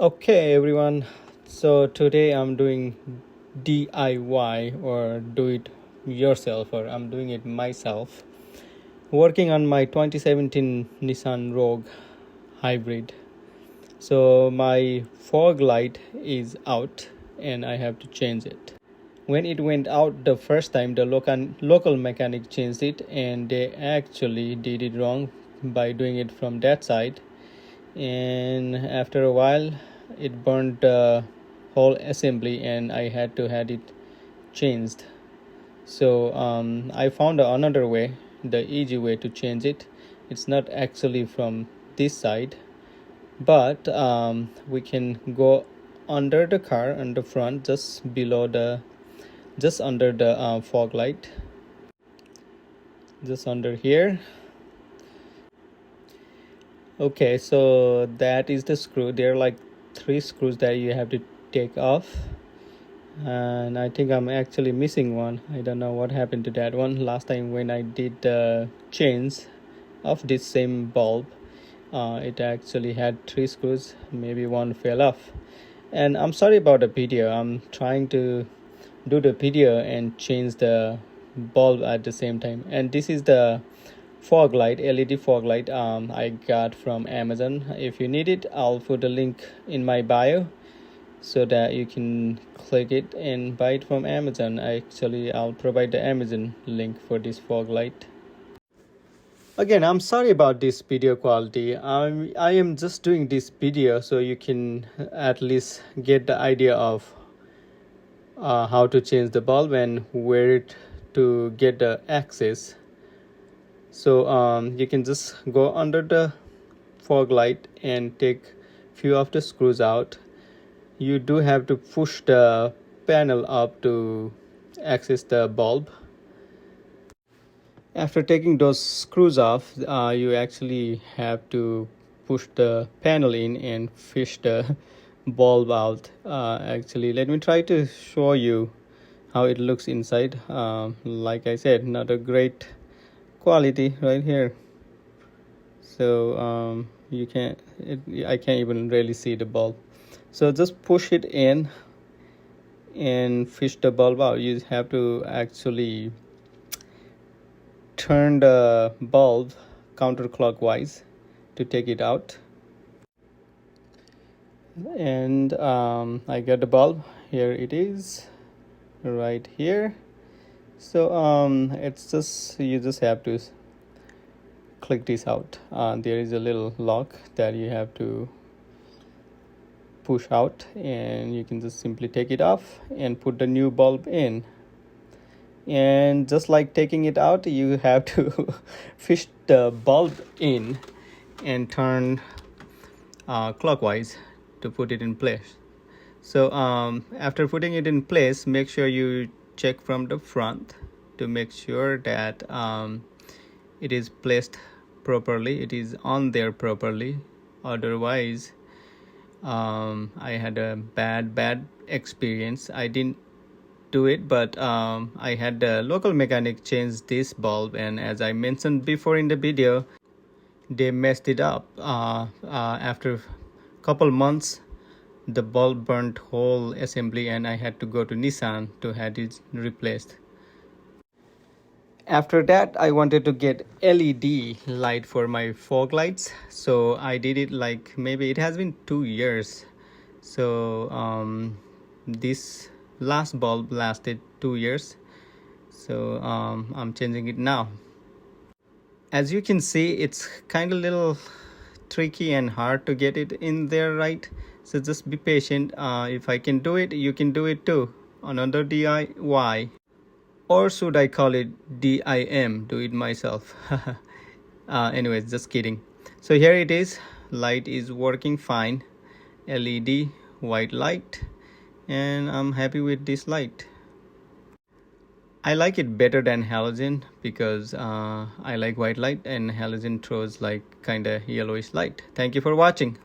Okay, everyone. So today I'm doing DIY or do it yourself, or I'm doing it myself. Working on my 2017 Nissan Rogue hybrid. So my fog light is out and I have to change it. When it went out the first time, the local mechanic changed it, and they actually did it wrong by doing it from that side. And after a while it burned the whole assembly and I had to had it changed. So I found another way, the easy way to change it. It's not actually from this side, but we can go under the car on the front, just under the fog light, just under here. Okay, so that is the screw. There are like 3 screws that you have to take off, and I think I'm actually missing one. I don't know what happened to that one. Last time when I did the change of this same bulb, it actually had 3 screws. Maybe one fell off, and I'm sorry about the video. I'm trying to do the video and change the bulb at the same time. And this is the fog light, LED fog light, I got from Amazon. If you need it, I'll put a link in my bio so that you can click it and buy it from Amazon. I'll provide the Amazon link for this fog light. Again, I'm sorry about this video quality. I am just doing this video so you can at least get the idea of how to change the bulb and where to get the access. So you can just go under the fog light and take few of the screws out. You do have to push the panel up to access the bulb. After taking those screws off, you actually have to push the panel in and fish the bulb out. Actually, let me try to show you how it looks inside. Like I said, not a great quality right here. So I can't even really see the bulb. So just push it in and fish the bulb out. You have to actually turn the bulb counterclockwise to take it out. And I got the bulb. Here it is, right here. So you just have to click this out. There is a little lock that you have to push out, and you can just simply take it off and put the new bulb in. And just like taking it out, you have to fish the bulb in and turn clockwise to put it in place. So after putting it in place, make sure you check from the front to make sure that it is placed properly, it is on there properly. Otherwise I had a bad experience. I didn't do it, but I had the local mechanic change this bulb, and as I mentioned before in the video, they messed it up. After a couple months, the bulb burnt whole assembly and I had to go to Nissan to have it replaced. After that, I wanted to get LED light for my fog lights, so I did it like maybe it has been 2 years. So this last bulb lasted 2 years, so I'm changing it now. As you can see, it's kind of little tricky and hard to get it in there right, so just be patient. If I can do it, you can do it too. Another DIY, or should I call it DIM, do it myself. Anyways, just kidding. So here it is, light is working fine, LED white light, and I'm happy with this light. I like it better than halogen because I like white light and halogen throws like kind of yellowish light. Thank you for watching.